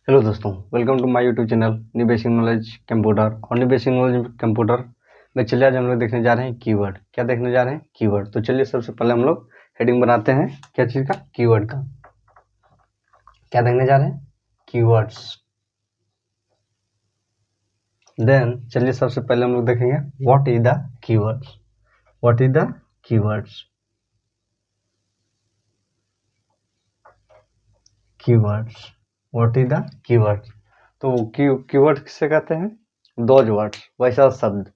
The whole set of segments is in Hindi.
हेलो दोस्तों, welcome to my YouTube channel new basic knowledge computer. और न्यू बेसिक नॉलेज कंप्यूटर में चलिए आज हम लोग देखने जा रहे हैं कीवर्ड। क्या देखने जा रहे हैं? कीवर्ड। तो चलिए सबसे पहले हम लोग हेडिंग बनाते हैं क्या चीज़ का? कीवर्ड का। क्या देखने जा रहे हैं? कीवर्ड्स। देन चलिए सबसे पहले हम लोग देखेंगे what is the keywords. What is the keywords? Keywords. What is the keywords? तो कीवर्ड किसे कहते हैं? दोज वर्ड्स, वैसा शब्द।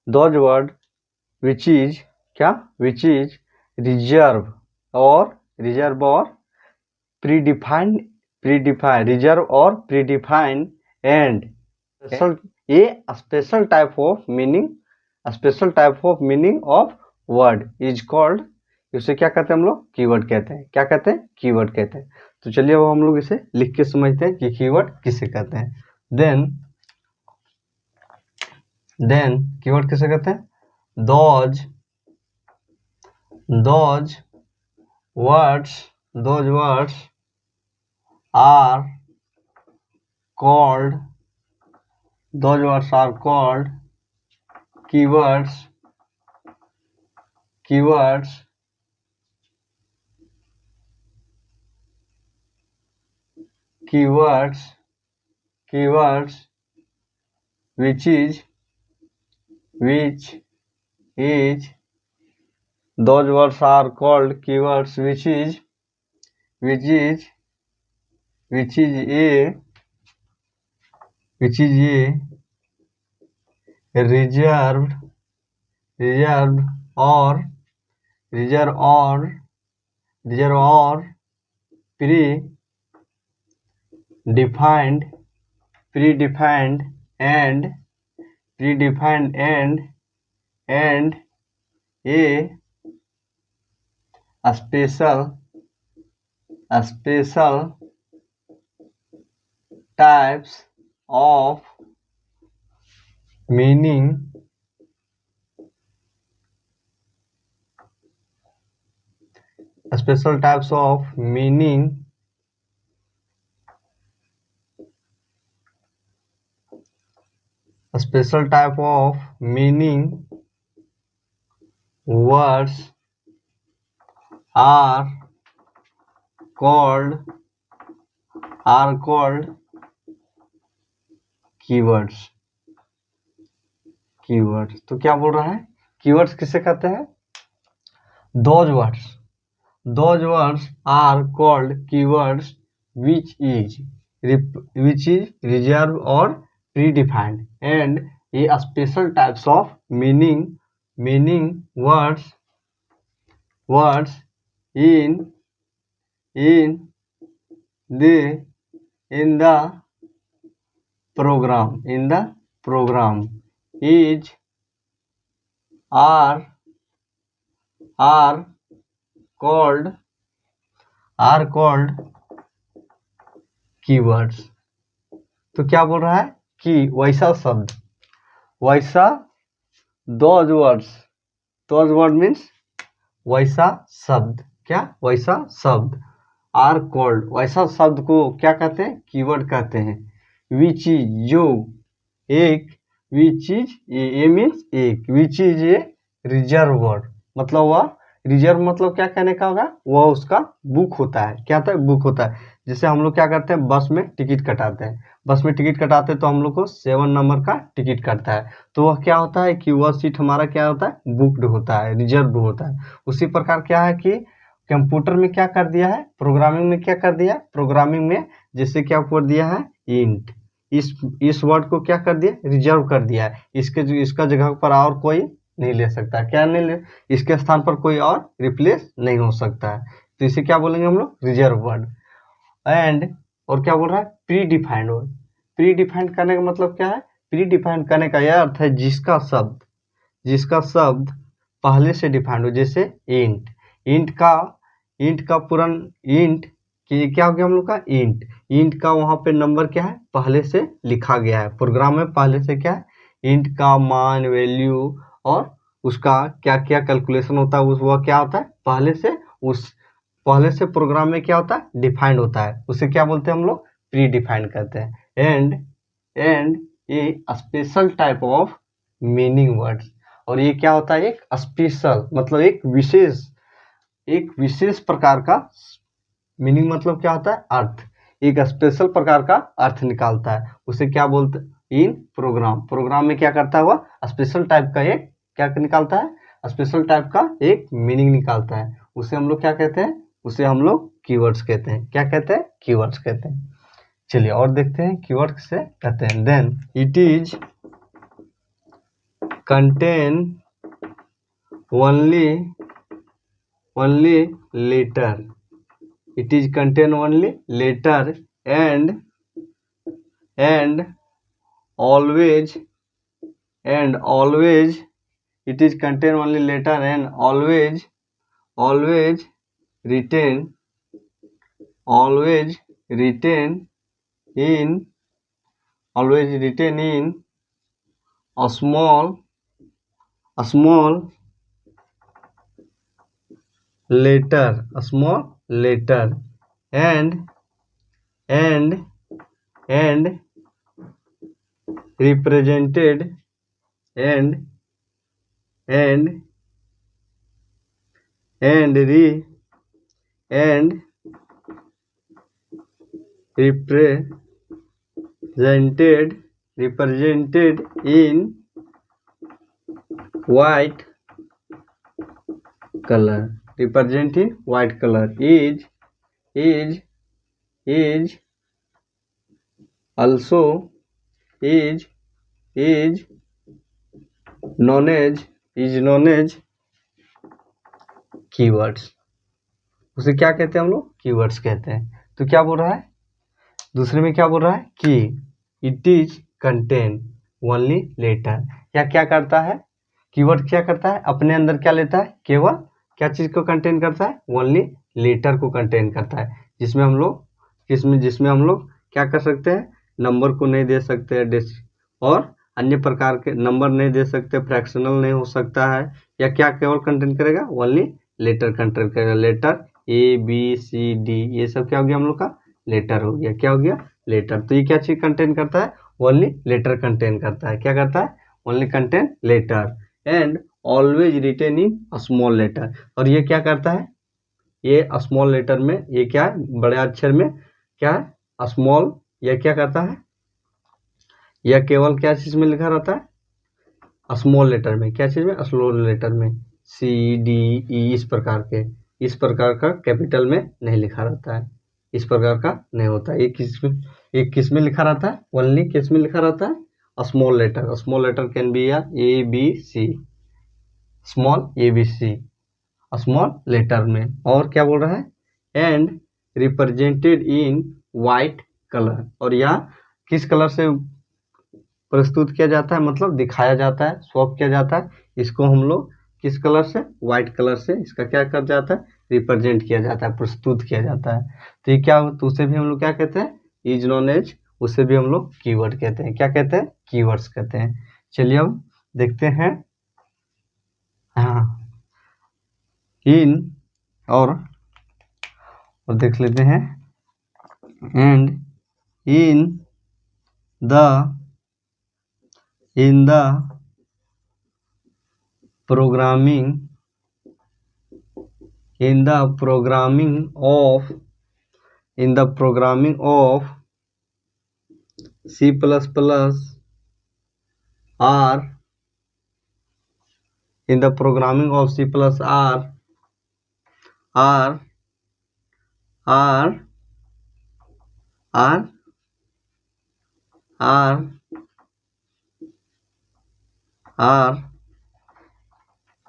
दोज वर्ड which is क्या? which is reserve और predefined reserve और predefined and special a special type of meaning of word is called, इसे क्या कहते हैं हम लोग? कीवर्ड कहते हैं। क्या कहते हैं? कीवर्ड कहते हैं। तो चलिए अब हम लोग इसे लिख के समझते हैं कि कीवर्ड किसे कहते हैं। देन कीवर्ड किसे कहते हैं? those words are called keywords which is those words are called keywords which is a reserved or predefined and a special types of meaning words are called keywords। तो क्या बोल रहा है? कीवर्ड्स किसे कहते हैं? those words are called keywords which is reserved or predefined and a special types of meaning words in the program is are called keywords। तो क्या बोल रहा है कि वैसा those word means वैसा शब्द। क्या? वैसा शब्द। आर कॉल्ड, वैसा शब्द को क्या कहते हैं? कीवर्ड कहते हैं। विच इज, जो एक, विच इज ए मीन्स एक, which is a reserve word, मतलब वह रिजर्व मतलब क्या कहने का होगा? वह उसका बुक होता है। क्या होता है? बुक होता है। जैसे हम लोग क्या करते हैं? बस में टिकट कटाते हैं। तो हम लोग को 7 नंबर का टिकट कटता है, तो वह क्या होता है कि वह सीट हमारा क्या होता है? बुक्ड होता है, रिजर्व होता है। उसी प्रकार क्या है कि कंप्यूटर में क्या कर दिया है? प्रोग्रामिंग में क्या कर दिया? प्रोग्रामिंग में जैसे क्या कर दिया है? इंट। इस वर्ड को क्या कर दिया? रिजर्व कर दिया है। इसका जगह पर और कोई नहीं ले सकता। क्या नहीं ले? इसके स्थान पर कोई और रिप्लेस नहीं हो सकता है। तो इसे क्या बोलेंगे हम लोग? Reserve word. एंड और क्या बोल रहा है? Pre defined word. Pre defined करने का मतलब क्या है? प्री डिफाइंड करने का यह अर्थ है जिसका शब्द पहले से डिफाइंड हो। जैसे इंट का पूरा इंट क्या हो गया हम लोग का? इंट का वहां पे नंबर क्या है? पहले से लिखा गया है प्रोग्राम में। पहले से क्या है? इंट का मान, वैल्यू और उसका क्या क्या कैलकुलेशन होता है, वह क्या होता है? पहले से प्रोग्राम में क्या होता है? डिफाइंड होता है। उसे क्या बोलते हैं हम लोग? प्री डिफाइंड कहते हैं। And A special type of meaning words, और ये क्या होता है, एक स्पेशल मतलब एक विशेष प्रकार का मीनिंग, मतलब क्या होता है, अर्थ, एक स्पेशल प्रकार का अर्थ निकालता है, उसे क्या बोलते हैं, इन प्रोग्राम में क्या करता है, वह स्पेशल टाइप का एक क्या निकालता है, स्पेशल टाइप का एक मीनिंग निकालता है, उसे हम लोग क्या कहते हैं, उसे हम लोग कीवर्ड्स कहते हैं। क्या कहते हैं, कीवर्ड्स कहते हैं। चलिए और देखते हैं कीवर्ड से कहते हैं। Then it is contain only letter, it is contain only letter and always it is contain only letter and always written in a small letter and represented represented in white color, represent in white color, is also known as keywords। उसे क्या कहते हैं हम लोग, कीवर्ड्स कहते हैं। तो क्या बोल रहा है, दूसरे में क्या बोल रहा है कि it is contain only letter, या क्या करता है, कीवर्ड क्या करता है, अपने अंदर क्या लेता है, केवल क्या चीज को कंटेन करता है, ओनली लेटर को कंटेन करता है, जिसमें हम लोग क्या कर सकते हैं, नंबर को नहीं दे सकते, और अन्य प्रकार के नंबर नहीं दे सकते, फ्रैक्शनल नहीं हो सकता है, या क्या केवल कंटेन करेगा, ओनली लेटर कंटेन करेगा। लेटर ABCD ये सब क्या हो गया, हम लोग का लेटर हो गया। क्या हो गया, लेटर। तो ये क्या चीज कंटेन करता है, ओनली लेटर कंटेन करता है। क्या करता है, only contain letter and always written in small letter. और ये क्या करता है, ये स्मॉल लेटर में, ये क्या है, बड़े अक्षर में क्या है, स्मॉल, यह क्या करता है, यह केवल क्या चीज में लिखा रहता है, स्मॉल लेटर में। क्या चीज में, स्मॉल लेटर में, CDE इस प्रकार का कैपिटल में नहीं लिखा रहता है, इस प्रकार का नहीं होता है। एक किस में लिखा रहता है, ओनली किस में लिखा रहता है, small letter can be ABC, small letter में। और क्या बोल रहा है, and represented in white colour, और यह किस कलर से प्रस्तुत किया जाता है, मतलब दिखाया जाता है, शो किया जाता है, इसको हम लोग किस कलर से, व्हाइट कलर से इसका क्या कर जाता है, रिप्रेजेंट किया जाता है, प्रस्तुत किया जाता है। तो ये क्या, तो उसे भी हम लोग क्या कहते हैं, इज नोन एज, उसे भी हम लोग कीवर्ड कहते हैं। क्या कहते हैं, कीवर्ड्स कहते हैं। चलिए अब देखते हैं, हाँ इन और देख लेते हैं। And in the programming of C++ R, in the programming of C++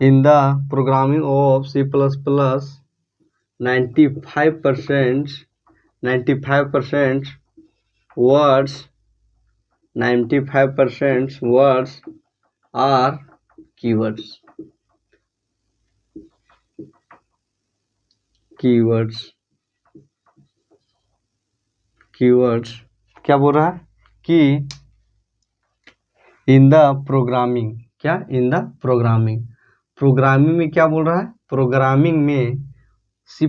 in the programming of C++, 95% words are keywords। क्या बोल रहा है कि इन द प्रोग्रामिंग, क्या, इन द प्रोग्रामिंग में क्या बोल रहा है, प्रोग्रामिंग में C++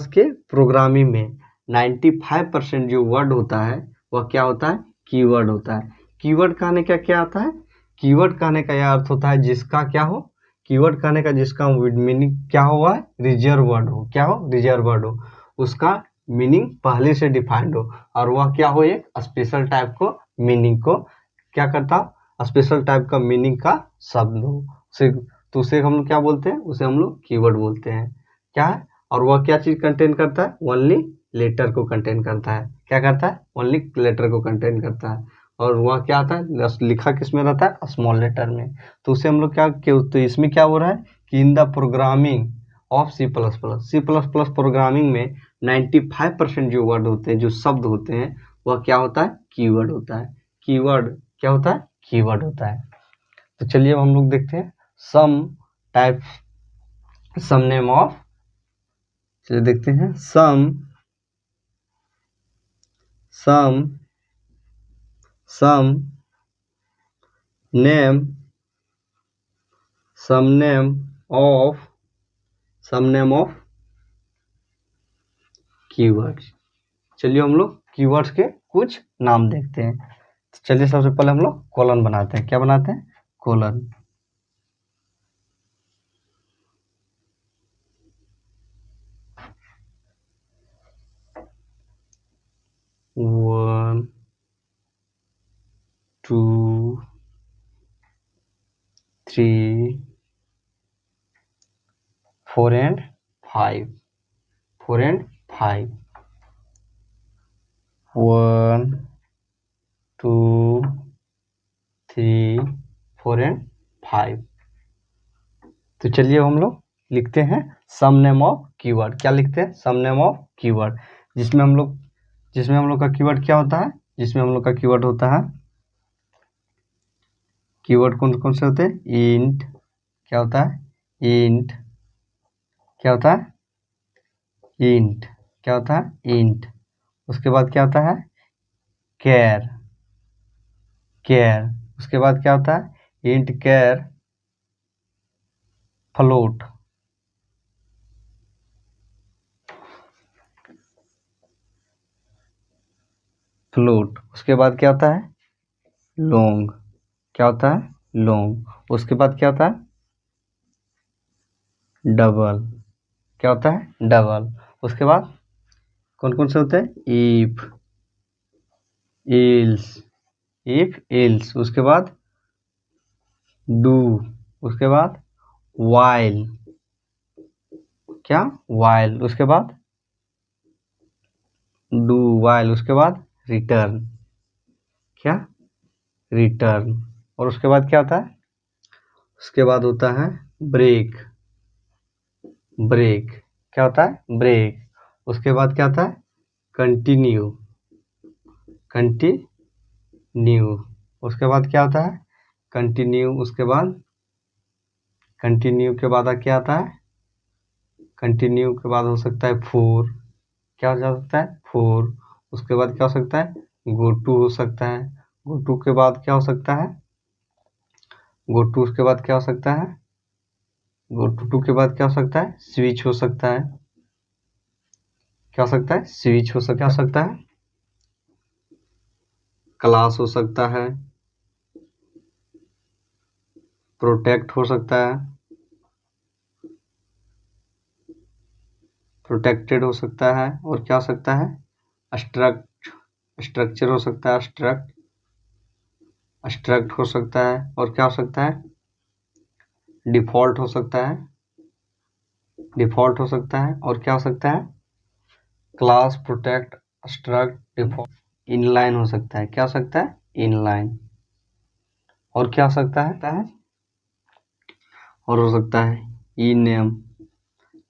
के प्रोग्रामिंग में 95% जो वर्ड होता है वह क्या होता है, कीवर्ड होता है। कीवर्ड कहने का क्या आता है, कीवर्ड कहने का यह अर्थ होता है जिसका क्या हो, कीवर्ड कहने का जिसका मीनिंग क्या हुआ है, रिजर्व वर्ड हो, क्या हो, रिजर्व वर्ड हो, उसका मीनिंग पहले से डिफाइंड हो, और वह क्या हो, एक स्पेशल टाइप को मीनिंग को क्या करता, स्पेशल टाइप का मीनिंग का शब्द हो, तो उसे हम लोग क्या बोलते हैं, उसे हम लोग कीवर्ड बोलते हैं। क्या है, और वह क्या चीज कंटेन करता है, ओनली लेटर को कंटेन करता है। क्या करता है, ओनली लेटर को कंटेन करता है। और वह क्या आता है, लिखा किस में रहता है, स्मॉल लेटर में। तो उसे हम लोग क्या, तो इसमें क्या हो रहा है कि in the programming of C++ programming में 95% जो वर्ड होते हैं, जो शब्द होते हैं, वह क्या होता है, कीवर्ड होता है। कीवर्ड क्या होता है, कीवर्ड होता है। तो चलिए अब हम लोग देखते हैं some type, some name of, चलिए देखते हैं सम नेम ऑफ कीवर्ड्स। चलिए हम लोग कीवर्ड्स के कुछ नाम देखते हैं। तो चलिए सबसे पहले हम लोग कॉलन बनाते हैं। क्या बनाते हैं, colon. One, two, three, 4 and 5, 4 and 5, 1, 2, 3, 4 and 5। तो चलिए हम लोग लिखते हैं सम नेम ऑफ कीवर्ड। क्या लिखते हैं, सम नेम ऑफ कीवर्ड, जिसमें हम लोग का कीवर्ड क्या होता है, जिसमें हम लोग का कीवर्ड होता है, कीवर्ड कौन कौन से होते हैं, इंट, क्या होता है, इंट, क्या होता है, इंट, क्या होता है, इंट। उसके बाद क्या होता है, कैर, कैर। उसके बाद क्या होता है, इंट कैर फ्लोट, फ्लोट। उसके बाद क्या होता है, लॉन्ग, क्या होता है, लॉन्ग। उसके बाद क्या होता है, डबल, क्या होता है, डबल। उसके बाद कौन कौन से होते हैं, इफ, इल्स, इफ इल्स। उसके बाद डू, उसके बाद वाइल, क्या, वाइल। उसके बाद डू वाइल। उसके बाद रिटर्न, क्या, रिटर्न। और उसके बाद क्या होता है, उसके बाद होता है ब्रेक, ब्रेक, क्या होता है, ब्रेक। उसके बाद क्या होता है, कंटिन्यू, कंटिन्यू। उसके बाद क्या होता है, कंटिन्यू। उसके बाद कंटिन्यू के बाद क्या आता है, कंटिन्यू के बाद हो सकता है फोर, क्या हो सकता है, फोर। उसके बाद क्या हो सकता है, गो टू हो सकता है। गो टू के बाद क्या हो सकता है, गो टू। उसके बाद क्या हो सकता है, गो टू के बाद क्या हो सकता है, स्विच हो सकता है, क्या हो सकता है, स्विच हो सकता है, क्लास हो सकता है, प्रोटेक्ट हो सकता है, प्रोटेक्टेड हो सकता है। और क्या हो सकता है, स्ट्रक्चर हो सकता है, स्ट्रक्ट हो सकता है। और क्या हो सकता है, डिफॉल्ट हो सकता है, डिफॉल्ट हो सकता है। और क्या हो सकता है, class, protect, struct, default, inline हो सकता है। क्या हो सकता है, इनलाइन। और क्या हो सकता है, और हो सकता है ई नेम,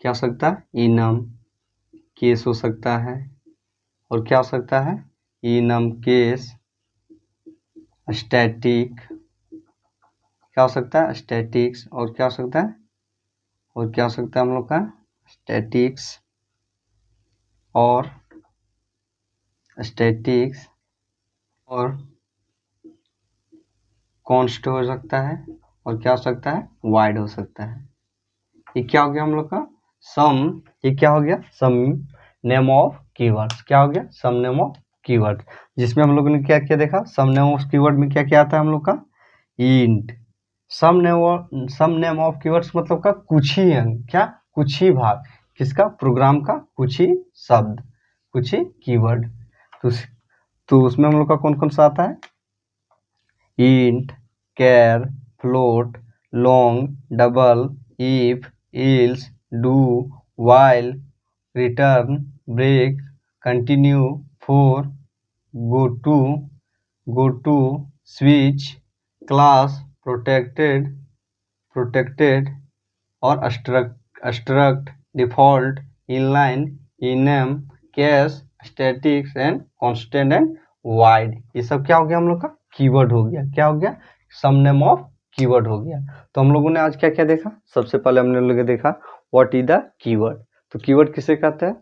क्या हो सकता है, ई नम केस हो सकता है। और क्या हो सकता है, ई नम केस, स्टैटिक, क्या हो सकता है, स्टैटिक्स। और क्या हो सकता है, और क्या हो सकता है हम लोग का, स्टैटिक्स, और स्टैटिक्स, और कॉन्स्ट हो सकता है। और क्या हो सकता है, वाइड हो सकता है। ये क्या हो गया हम लोग का सम, ये क्या हो गया, सम नेम ऑफ कीवर्ड्स। क्या हो गया? सम नेम ऑफ कीवर्ड, जिसमें हम लोगों ने क्या क्या देखा? सम नेम ऑफ कीवर्ड में क्या क्या आता है हम लोग का? Int. Some name of keywords मतलब का कुछ ही अंग, क्या? कुछ ही भाग किसका? प्रोग्राम का कुछ ही शब्द, कुछ ही कीवर्ड। तो उसमें हम लोग का कौन कौन सा आता है? Int, char, float, long, double, if, else, do, while, return, break, continue, for, go to, switch, class, protected और abstract, default, inline, enum, cache, statics and constant and wide. ये सब क्या हो गया हम लोग का? कीवर्ड हो गया। क्या हो गया? सम नेम ऑफ कीवर्ड हो गया। तो हम लोगों ने आज क्या क्या देखा? सबसे पहले हमने लोग देखा व्हाट इज द कीवर्ड। तो कीवर्ड किसे कहते हैं?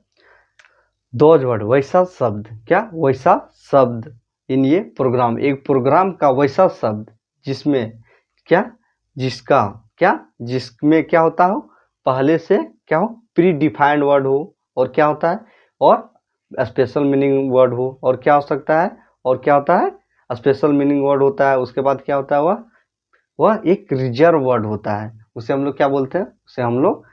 दोज वर्ड, वैसा शब्द। क्या? वैसा शब्द इन ये प्रोग्राम, एक प्रोग्राम का वैसा शब्द जिसमें क्या? जिसका क्या? जिसमें क्या होता हो? पहले से क्या हो? प्री डिफाइंड वर्ड हो, और क्या होता है? और स्पेशल मीनिंग वर्ड हो, और क्या हो सकता है? और क्या होता है? स्पेशल मीनिंग वर्ड होता है। उसके बाद क्या होता है? वह एक रिजर्व वर्ड होता है। उसे हम लोग क्या बोलते हैं? उसे हम लोग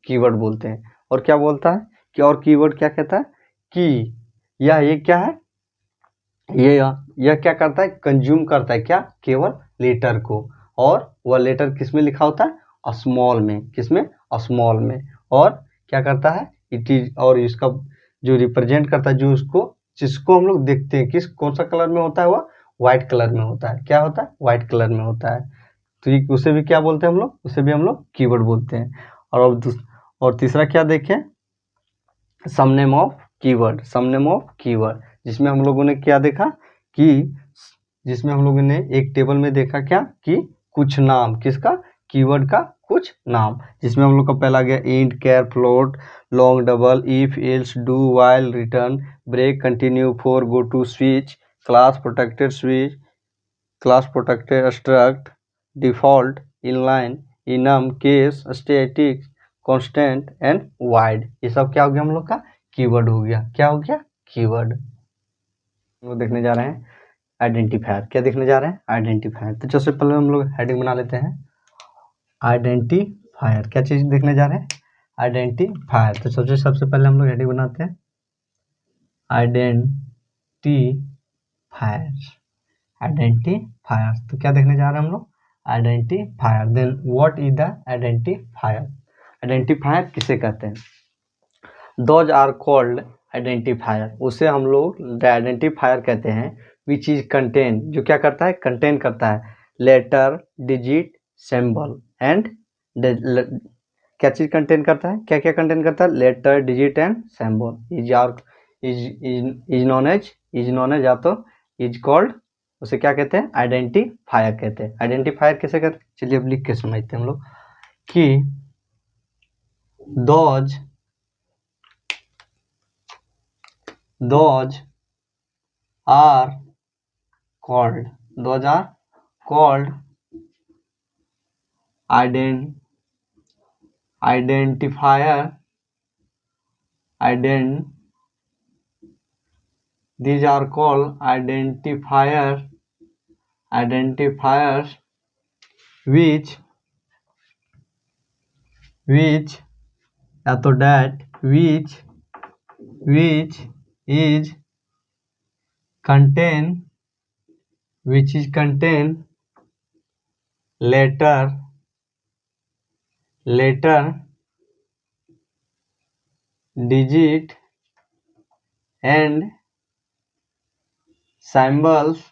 कीवर्ड बोलते हैं। और क्या बोलता है कि? और कीवर्ड क्या कहता है कि ये क्या है? यह क्या करता है? कंज्यूम करता है क्या? केवल लेटर को। और वह लेटर किस में लिखा होता है? स्मॉल में। किसमें? स्मॉल में। और क्या करता है? इट इज, और इसका जो रिप्रेजेंट करता है, जो उसको जिसको हम लोग देखते हैं, किस कौन सा कलर में होता है? वह व्हाइट कलर में होता है। क्या होता है? व्हाइट कलर में होता है। तो ये उसे भी क्या बोलते हैं हम लोग? उसे भी हम लोग कीवर्ड बोलते हैं। और अब और तीसरा क्या देखें? Some name of keyword. Some name of keyword, जिसमें हम लोगों ने क्या देखा कि जिसमें हम लोगों ने एक टेबल में देखा क्या कि कुछ नाम, किसका? कीवर्ड का कुछ नाम, जिसमें हम लोग का पहला गया int, char, float, long, double, if, else, do, while, return, break, continue, for, go to, switch, class protected, switch, class protected, struct, default, inline, enum, case, static, constant and wide. ये सब क्या हो गया हम लोग का? कीवर्ड हो गया। क्या हो गया? कीवर्ड। हम लोग देखने जा रहे हैं आइडेंटिफायर। क्या देखने जा रहे हैं? आइडेंटिफायर। तो सबसे पहले हम लोग हेडिंग बना लेते हैं आइडेंटिफायर। क्या चीज देखने जा रहे हैं? आइडेंटिफायर। तो सबसे पहले हम लोग हेडिंग बनाते हैं आइडेंटिफायर। आइडेंटिफायर। तो क्या देखने जा रहे हैं हम लोग? Identifier. Then what is the identifier? Identifier किसे कहते हैं? Those are called identifier. उसे हम लोग आइडेंटिफायर कहते हैं विच इज कंटेन, जो क्या करता है? कंटेन करता है लेटर, डिजिट, सिंबल एंड। क्या चीज कंटेन करता है? क्या क्या कंटेन करता है? Letter, digit and symbol. Is known as या तो इज कॉल्ड, उसे क्या कहते हैं? आइडेंटिफायर कहते हैं। आइडेंटिफायर किसे कहते हैं? चलिए अब लिख के समझते हैं हम लोग कि those are called, those are called identifier, these are called identifiers which या तो that which is contain letter, digit and symbols,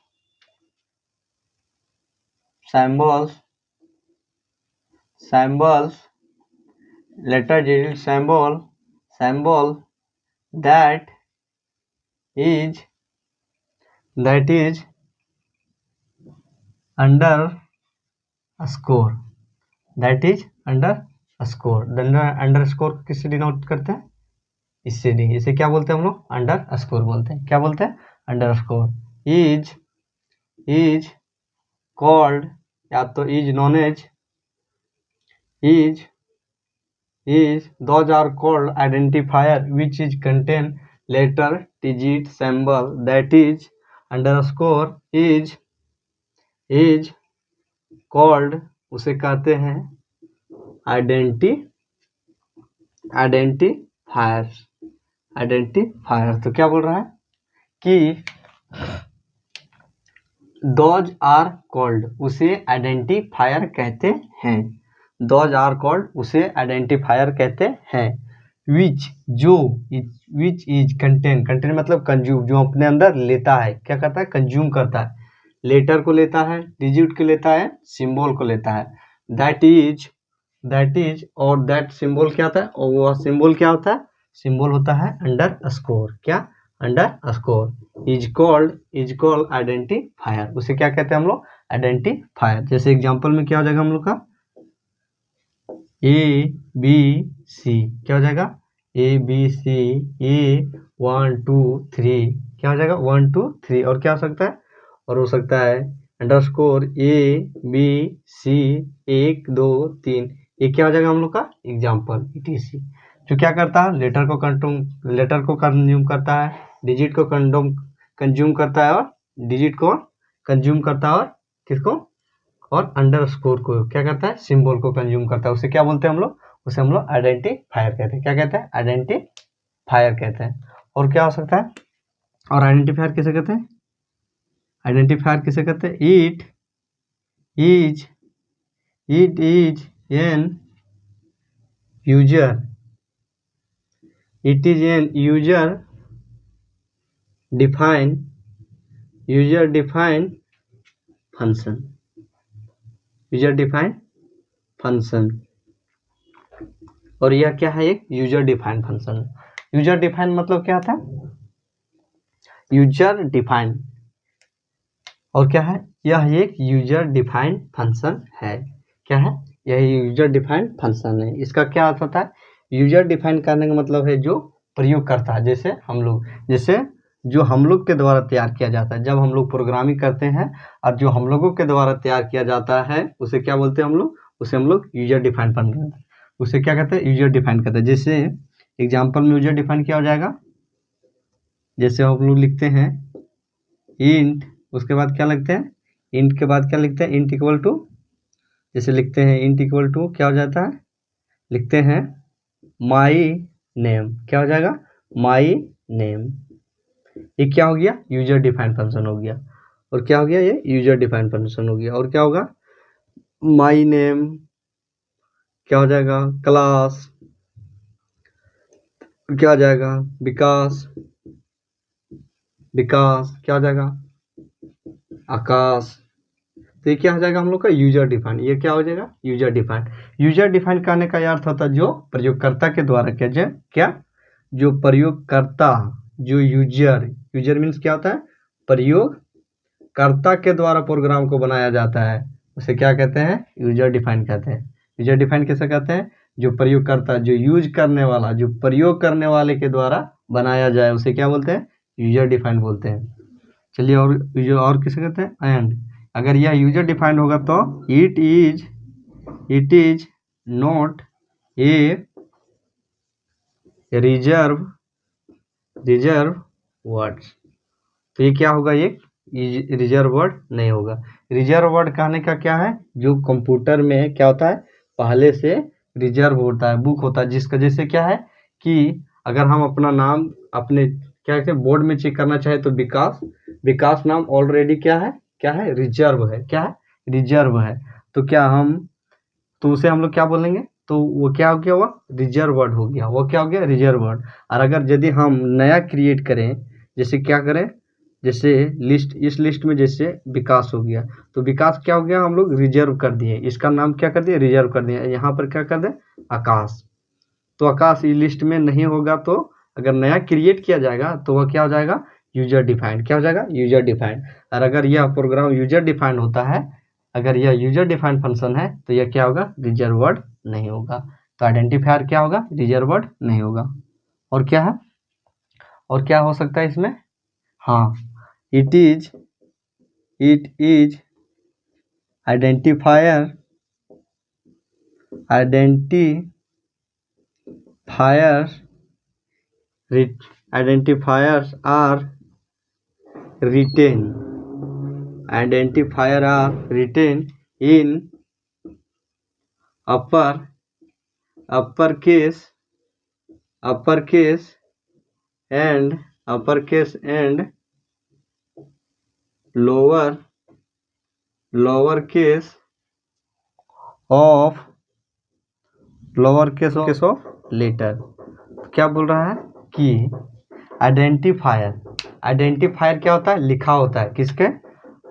letter, digit, symbol that is under a score, that is under a score। Under score किससे डिनोट करते हैं? इससे डी। इसे क्या बोलते हैं हम लोग? अंडर स्कोर बोलते हैं। क्या बोलते हैं? Under score. इज कॉल्ड या तो is known as, is those are called identifier which is contain letter, digit, symbol, that is underscore is called, उसे कहते हैं आइडेंटिफायर। तो क्या बोल रहा है कि दोज आर कॉल्ड, उसे आइडेंटिफायर कहते हैं। दोज आर कॉल्ड, उसे आइडेंटिफायर कहते हैं। विच इज कंटेन मतलब कंज्यूम, जो अपने अंदर लेता है, क्या करता है, कंज्यूम करता है। लेटर को लेता है, डिजिट को लेता है, सिंबल को लेता है। दैट इज और दैट सिंबल क्या होता है, और वह सिंबल क्या होता है, सिंबल होता है अंडरस्कोर। क्या, अंडरस्कोर। इज कॉल्ड आइडेंटिफायर, उसे क्या कहते हैं हम लोग, आइडेंटिफायर। जैसे एग्जांपल में क्या हो जाएगा हम लोग का, ABC, क्या हो जाएगा, ABC, A 1 2 3, क्या हो जाएगा 1 2 3, और क्या हो सकता है, और हो सकता है अंडरस्कोर ABC 1 2 3। ये क्या हो जाएगा हम लोग का एग्जाम्पल ETC, जो क्या करता है, लेटर को कंज्यूम करता है, डिजिट को कंज्यूम करता है, और डिजिट को कंज्यूम करता है, और किसको, और अंडरस्कोर को क्या करता है, सिंबल को कंज्यूम करता है। उसे क्या बोलते हैं हम लोग, उसे हम लोग आइडेंटिफायर कहते हैं। क्या कहते हैं, आइडेंटिफायर कहते हैं। और क्या हो सकता है, और आइडेंटिफायर किसे कहते हैं, it is an user defined function. और यह क्या है, एक user defined function. User defined मतलब क्या था, यूजर डिफाइंड, और क्या है, यह एक यूजर डिफाइंड फंक्शन है। क्या है, यह यूजर डिफाइंड फंक्शन है। इसका क्या अर्थ होता है, यूजर डिफाइंड करने का मतलब है जो प्रयोग करता है, जैसे जो हम लोग के द्वारा तैयार किया जाता है। जब हम लोग प्रोग्रामिंग करते हैं और जो हम लोगों के द्वारा तैयार किया जाता है, उसे क्या बोलते हैं हम लोग, उसे हम लोग यूजर डिफाइंड फंक्शन, उसे क्या कहते हैं, यूजर डिफाइंड कहते हैं। जैसे एग्जाम्पल में यूजर डिफाइंड क्या हो जाएगा, जैसे हम लोग लिखते हैं इंट, उसके बाद क्या लिखते हैं, इंट के बाद क्या लिखते हैं, इंट इक्वल टू, जैसे लिखते हैं इंट इक्वल टू क्या हो जाता है, लिखते हैं माई नेम, क्या हो जाएगा, माई नेम। ये क्या हो गया, यूजर डिफाइंड फंक्शन हो गया। और क्या हो गया, ये यूजर डिफाइंड फंक्शन हो गया। और क्या होगा, माई नेम क्या हो जाएगा, क्लास, क्या हो जाएगा, विकास क्या हो जाएगा, आकाश। तो ये क्या हो जाएगा हम लोग का यूजर डिफाइंड। ये क्या हो जाएगा, यूजर डिफाइंड। यूजर डिफाइंड करने का अर्थ होता है जो प्रयोगकर्ता के द्वारा जो प्रयोगकर्ता, जो यूजर मीन्स क्या होता है, प्रयोगकर्ता के द्वारा प्रोग्राम को बनाया जाता है, उसे क्या कहते हैं, यूजर डिफाइंड कहते हैं। यूजर डिफाइंड कैसे कहते हैं, जो प्रयोगकर्ता, जो यूज करने वाला, जो प्रयोग करने वाले के द्वारा बनाया जाए, उसे क्या बोलते हैं, यूजर डिफाइंड बोलते हैं। चलिए, और किसे कहते हैं, एंड। अगर यह यूजर डिफाइंड होगा तो it is not a reserve words. तो ये क्या होगा, ये रिजर्व वर्ड नहीं होगा। रिजर्व वर्ड कहने का क्या है, जो कंप्यूटर में क्या होता है, पहले से रिजर्व होता है, बुक होता है, जिसका जैसे क्या है कि अगर हम अपना नाम अपने क्या कहते हैं बोर्ड में चेक करना चाहे तो विकास नाम ऑलरेडी क्या है, रिजर्व है। क्या है, रिजर्व है। तो क्या हम, तो उसे हम लोग क्या बोलेंगे, तो वो क्या हो गया, वो रिजर्व वर्ड हो गया, वो क्या हो गया, रिजर्व वर्ड। और अगर यदि हम नया क्रिएट करें, जैसे क्या करें, जैसे इस लिस्ट में जैसे विकास हो गया, तो विकास क्या हो गया, हम लोग रिजर्व कर दिए, इसका नाम क्या कर दिए, रिजर्व कर दिए। यहाँ पर क्या कर दे, आकाश। तो आकाश इस लिस्ट में नहीं होगा, तो अगर नया क्रिएट किया जाएगा तो वह क्या हो जाएगा, यूजर डिफाइंड। क्या हो जाएगा, यूजर डिफाइंड। और अगर यह प्रोग्राम यूजर डिफाइंड होता है, अगर यह यूजर डिफाइंड फंक्शन है, तो यह क्या होगा, रिजर्व वर्ड नहीं होगा। तो आइडेंटिफायर क्या होगा, रिजर्व वर्ड नहीं होगा। और क्या है, और क्या हो सकता है इसमें, हाँ, it is identifier identifiers are written in uppercase and lowercase of letter. क्या बोल रहा है कि आइडेंटिफायर क्या होता है, लिखा होता है, किसके,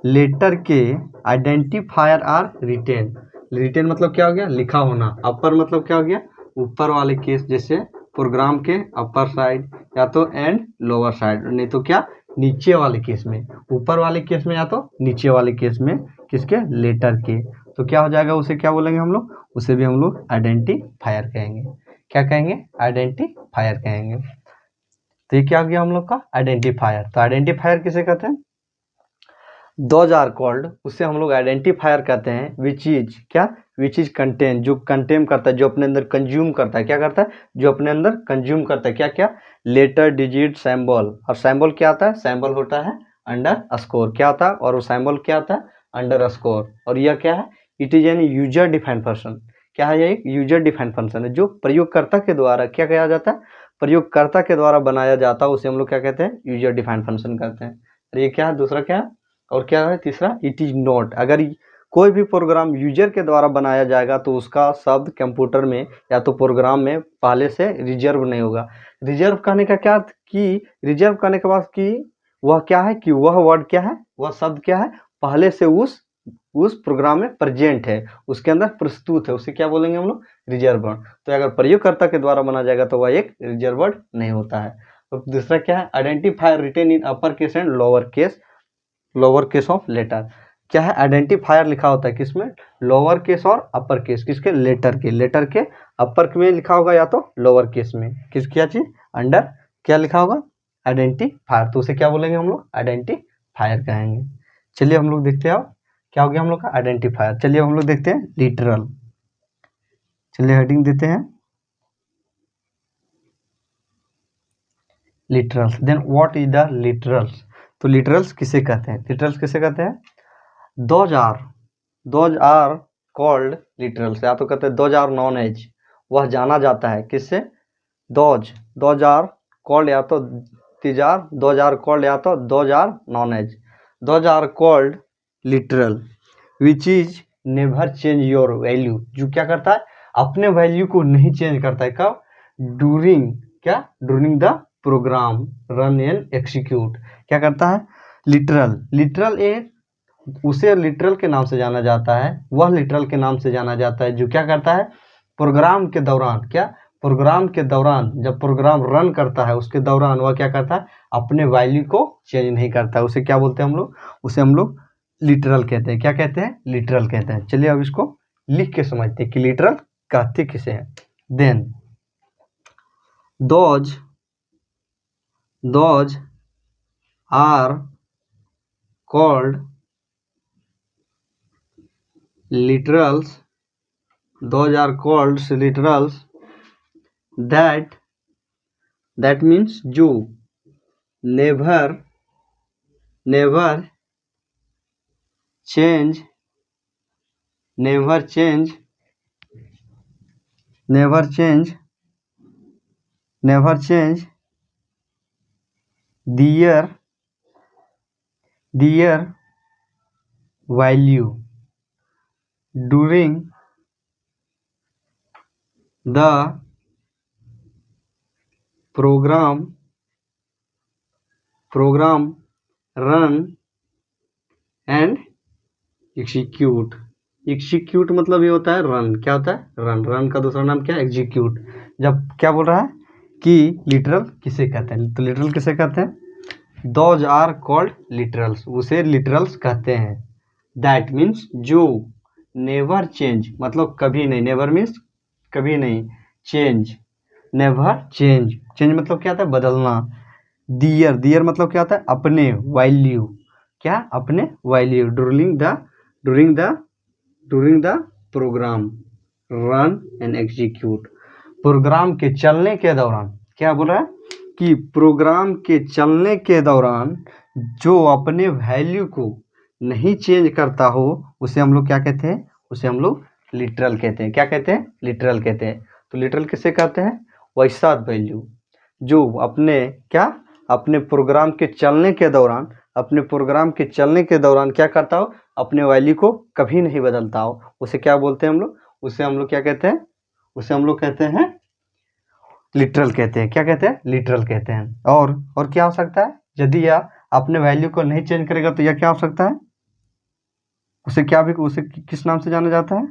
लेटर के। आइडेंटिफायर आर रिटेन मतलब क्या हो गया, लिखा होना। अपर मतलब क्या हो गया, ऊपर वाले केस, जैसे प्रोग्राम के अपर साइड या तो एंड लोअर साइड, नहीं तो क्या नीचे वाले केस में, ऊपर वाले केस में या तो नीचे वाले केस में, किसके, लेटर के। तो क्या हो जाएगा, उसे क्या बोलेंगे हम लोग, उसे भी हम लोग आइडेंटिफायर कहेंगे। क्या कहेंगे, आइडेंटिफायर कहेंगे। तो ये क्या हो गया हम लोग का आइडेंटिफायर। तो आइडेंटिफायर किसे कहते हैं, दोज आर कॉल्ड, उससे हम लोग आइडेंटिफायर कहते हैं, विच इज कंटेन, जो कंटेन करता है, जो अपने अंदर कंज्यूम करता है। क्या करता है, जो अपने अंदर कंज्यूम करता है। क्या लेटर, डिजिट, सिंबल। और सिंबल क्या आता है, सिंबल होता है अंडर स्कोर। क्या होता है, और वो सिंबल क्या आता है, अंडर स्कोर। और यह क्या है, it is an user defined function. क्या है, ये एक यूजर डिफाइंड फंक्शन है, जो प्रयोगकर्ता के द्वारा क्या किया जाता है, प्रयोगकर्ता के द्वारा बनाया जाता है, उसे हम लोग क्या कहते हैं, यूजर डिफाइंड फंक्शन कहते हैं। और ये क्या है, दूसरा क्या है, और क्या है तीसरा, इट इज नॉट। अगर कोई भी प्रोग्राम यूजर के द्वारा बनाया जाएगा तो उसका शब्द कंप्यूटर में या तो प्रोग्राम में पहले से रिजर्व नहीं होगा। रिजर्व कहने का क्या अर्थ, कि रिजर्व करने के बाद कि वह क्या है, कि वह वर्ड क्या है, वह शब्द क्या है, पहले से उस प्रोग्राम में प्रेजेंट है, उसके अंदर प्रस्तुत है, उसे क्या बोलेंगे हम लोग, रिजर्व वर्ड। तो अगर प्रयोगकर्ता के द्वारा बना जाएगा तो वह एक रिजर्व वर्ड नहीं होता है। तो दूसरा क्या है, identifier written in upper case and lower case of letter. क्या है, आइडेंटिफायर लिखा होता है किसमें, लोअर केस और अपर केस, किसके, लेटर के अपर में लिखा होगा या तो लोअर केस में, किस क्या चीज, अंडर क्या लिखा होगा, आइडेंटिफायर। तो उसे क्या बोलेंगे हम लोग, आइडेंटिफायर कहेंगे। चलिए हम लोग देखते हैं अब क्या हो गया हम लोग का आइडेंटिफायर। चलिए हम लोग देखते हैं लिटरल। चलिए हेडिंग देते हैं literals. Then what is the literals. तो लिटरल्स किसे कहते हैं, दोज आर कॉल्ड लिटरल्स, या तो कहते हैं दोज आर नॉन एज, वह जाना जाता है किससे, दोज आर कॉल्ड या तो तीजार, दोज आर कॉल्ड या तो those are known as. Those are called literal which is never change your value, जो क्या करता है, अपने वैल्यू को नहीं चेंज करता है। कब, during the program run and execute. क्या करता है, लिटरल एक, उसे लिटरल के नाम से जाना जाता है, वह लिटरल के नाम से जाना जाता है जो क्या करता है, प्रोग्राम के दौरान जब प्रोग्राम रन करता है उसके दौरान वह क्या करता है, अपने वैल्यू को चेंज नहीं करता है। उसे क्या बोलते हैं हम लोग, उसे हम लोग लिटरल कहते हैं। क्या कहते हैं, लिटरल कहते हैं। चलिए अब इसको लिख के समझते हैं कि लिटरल कहते किसे हैं। Then those are called literals, those are called literals that means जो never change their value during the program run and execute मतलब ये होता है रन। क्या होता है, रन का दूसरा नाम क्या है, एग्जीक्यूट। जब क्या बोल रहा है कि लिटरल किसे कहते हैं, तो लिटरल किसे कहते हैं, दोज आर कॉल्ड लिटरल्स, उसे लिटरल्स कहते हैं। दैट मीन्स जो, नेवर चेंज मतलब कभी नहीं, नेवर मीन्स कभी नहीं, नेवर चेंज मतलब क्या होता है, बदलना। दियर मतलब क्या होता है, अपने वैल्यू, क्या, अपने value, during the program run and execute. Program के चलने के दौरान, क्या बोल रहा है कि प्रोग्राम के चलने के दौरान जो अपने वैल्यू को नहीं चेंज करता हो उसे हम लोग क्या कहते हैं, उसे हम लोग लिटरल कहते हैं। क्या कहते हैं, लिटरल कहते हैं। तो लिटरल किसे कहते हैं, वैसा वैल्यू जो अपने क्या, अपने प्रोग्राम के चलने के दौरान, अपने प्रोग्राम के चलने के दौरान क्या करता हो, अपने वैल्यू को कभी नहीं बदलता हो, उसे क्या बोलते हैं हम लोग, उसे हम लोग क्या कहते हैं, उसे हम लोग कहते हैं लिटरल कहते हैं। क्या कहते हैं, लिटरल कहते हैं। और क्या हो सकता है, यदि यह अपने वैल्यू को नहीं चेंज करेगा तो यह क्या हो सकता है, उसे क्या भी, उसे किस नाम से जाना जाता है,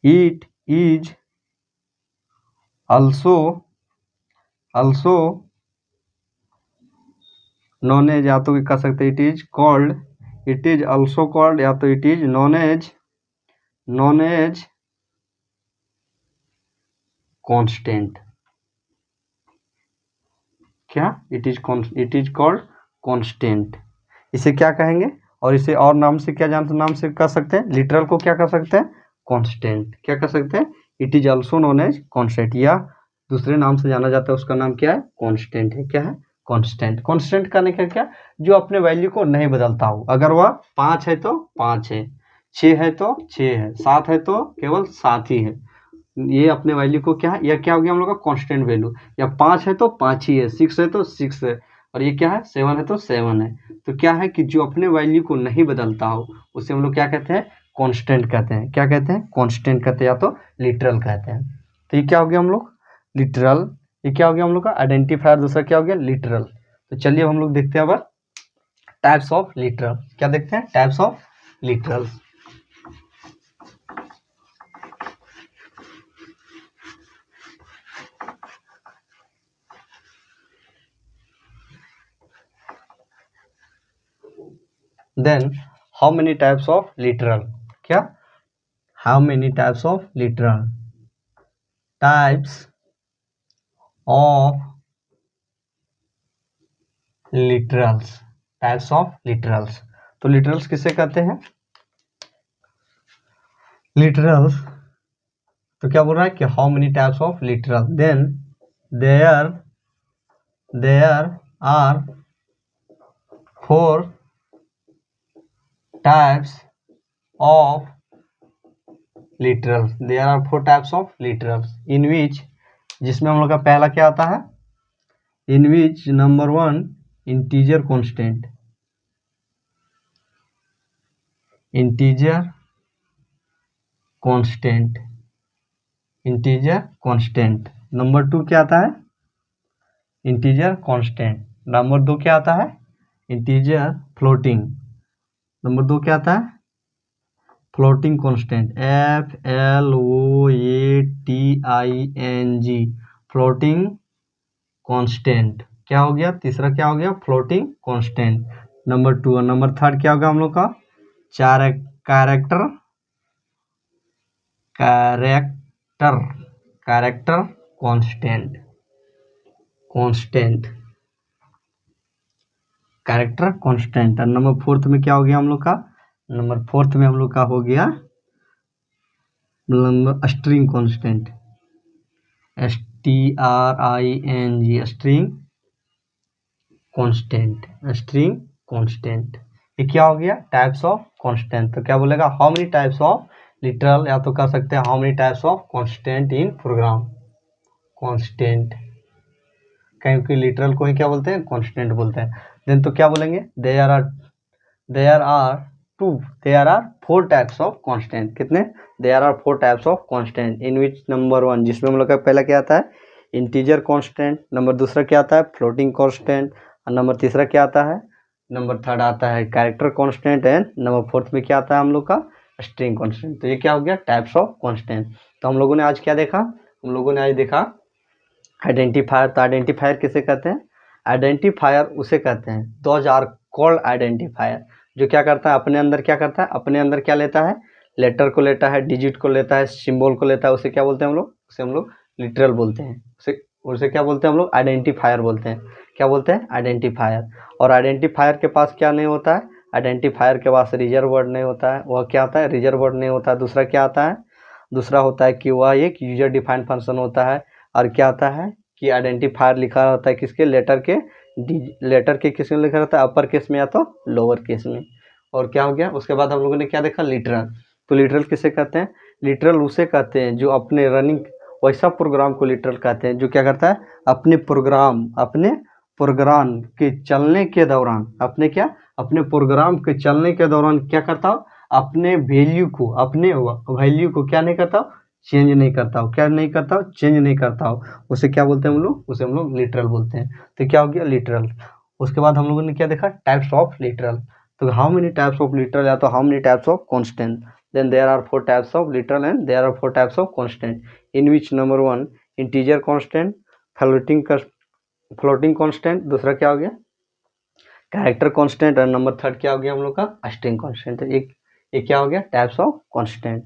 it is also known as, या तो कह सकते हैं इट इज ऑल्सो कॉल्ड, या तो it is known as constant. क्या, इट इज कॉल्ड कांस्टेंट। इसे क्या कहेंगे, और इसे और नाम से क्या नाम से कह सकते हैं, लिटरल को क्या कह सकते हैं, कांस्टेंट। क्या कह सकते हैं, it is also known as constant, या दूसरे नाम से जाना जाता है, उसका नाम क्या है, कांस्टेंट है। क्या है, कांस्टेंट। कांस्टेंट करने का क्या, जो अपने वैल्यू को नहीं बदलता हो। अगर वह 5 है तो 5 है, 6 है तो 6 है, 7 है तो केवल 7 ही है। ये अपने वैल्यू को क्या है, यह क्या हो गया हम लोग का कांस्टेंट वैल्यू। या 5 है तो 5 ही है, 6 है तो 6 है, और ये क्या है, 7 है तो 7 है। तो क्या है कि जो अपने वैल्यू को नहीं बदलता हो उसे हम लोग क्या कहते हैं, कांस्टेंट कहते हैं। क्या कहते हैं, कांस्टेंट कहते हैं, या तो लिटरल कहते हैं। तो ये क्या हो गया हम लोग, लिटरल। ये क्या हो गया हम लोग का आइडेंटिफायर, दूसरा क्या हो गया, लिटरल। तो चलिए हम लोग देखते हैं अब टाइप्स ऑफ लिटरल। क्या देखते हैं, types of literal. Then how many types of literal? क्या, how many types of literal? Types of literals. Types of literals. तो literals किसे कहते हैं, literals। तो क्या बोल रहा है कि how many types of literal? Then there are 4 types of literals. There are 4 types of literals in which, जिसमें हम लोग का पहला क्या आता है, in which number 1 integer constant, integer constant, integer constant। Number 2 क्या आता है, integer constant। नंबर 2 क्या आता है, integer floating। नंबर 2 क्या आता है, floating constant, FLOATING, floating constant. क्या हो गया, तीसरा क्या हो गया, फ्लोटिंग कांस्टेंट। नंबर 2। और नंबर 3 क्या होगा हम लोग का, कैरेक्टर कांस्टेंट, कैरेक्टर कांस्टेंट। और नंबर 4 में क्या हो गया हम लोग का, नंबर 4 में हम लोग का हो गया number string constant, STRING, string constant. ये क्या हो गया, टाइप्स ऑफ कांस्टेंट। तो क्या बोलेगा, how many types of literal, या तो कह सकते हैं how many types of constant in program, constant. क्योंकि लिटरल को ही क्या बोलते हैं, कांस्टेंट बोलते हैं। देन तो क्या बोलेंगे, there are 4 types of constant. कितने, there are 4 types of constant in which number 1, जिसमें हम लोग का पहला क्या आता है, इंटीजर कांस्टेंट। नंबर दूसरा क्या आता है, फ्लोटिंग कांस्टेंट। और नंबर तीसरा क्या आता है, नंबर 3 आता है कैरेक्टर कांस्टेंट। एंड नंबर 4 में क्या आता है हम लोग का, स्ट्रिंग कांस्टेंट। तो ये क्या हो गया, टाइप्स ऑफ कांस्टेंट। तो हम लोगों ने आज क्या देखा, हम लोगों ने आज देखा आइडेंटिफायर। तो आइडेंटिफायर किसे कहते हैं, आइडेंटिफायर उसे कहते हैं, दोज आर कॉल्ड आइडेंटिफायर, जो क्या करता है, अपने अंदर क्या करता है, अपने अंदर क्या लेता है, लेटर को लेता है, डिजिट को लेता है, सिंबल को लेता है। उसे क्या बोलते हैं हम लोग, उसे हम लोग लिटरल बोलते हैं। उसे क्या बोलते हैं हम लोग, आइडेंटिफायर बोलते हैं। क्या बोलते हैं, आइडेंटिफायर। और आइडेंटिफायर के पास क्या नहीं होता है, आइडेंटिफायर के पास रिजर्व वर्ड नहीं होता है। वह क्या होता है, रिजर्व वर्ड नहीं होता है। दूसरा क्या आता है, दूसरा होता है कि वह एक यूजर डिफाइंड फंक्शन होता है, और क्या होता है कि आइडेंटिफायर लिखा होता है किसके, लेटर के किस में लिखा रहता है, अपर केस में या तो लोअर केस में। और क्या हो गया, उसके बाद हम लोगों ने क्या देखा, लिटरल। तो लिटरल किसे कहते हैं, लिटरल उसे कहते हैं जो अपने रनिंग, वैसा प्रोग्राम को लिटरल कहते हैं जो क्या करता है, अपने प्रोग्राम के चलने के दौरान, अपने प्रोग्राम के चलने के दौरान क्या करता हो, अपने वैल्यू को क्या नहीं करता हो, चेंज नहीं करता हो, चेंज नहीं करता हो। उसे क्या बोलते हैं हम लोग, उसे हम लोग लिटरल बोलते हैं। तो क्या हो गया, लिटरल। उसके बाद हम लोगों ने क्या देखा, टाइप्स ऑफ लिटरल। तो how many types of literal, या तो how many types of constant. Then there are 4 types of literal and there are 4 types of constant, in which number 1 integer constant, floating constant, दूसरा क्या हो गया कैरेक्टर कांस्टेंट, और नंबर 3 क्या हो गया हम लोग का स्ट्रिंग कांस्टेंट। एक क्या हो गया, टाइप्स ऑफ कांस्टेंट।